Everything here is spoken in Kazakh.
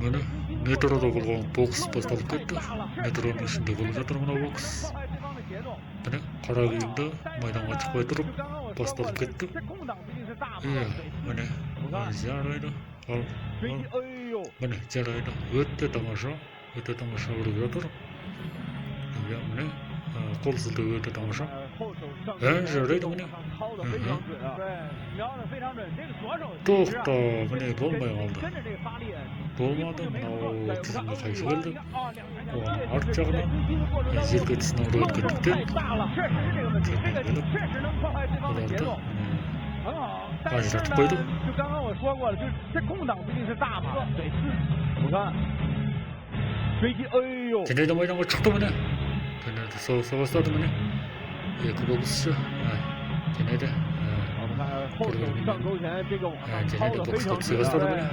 Mana metroda болгон бокс башталып кетти. Метронун ичинде болуп жатыр мына бокс. Міне кара кийимде майданга чыкпай туруп башталып кетти. Міне жарайды. Міне жарайды. Өтө тамаша болуп жатыр. Міне кол силтөө өтө тамаша. Жарайды міне. Токто міне болмой калды. Болмады, мынау тизимге кайсы келди. Арт жагынан желке сынабы өткөндүктөн аларды ажыратып койду. Кенеде майданга чыкты міне. Кенеде соғыса баштады міне. Эки боксчу кенеде Кенеде бокска түшө баштады міне.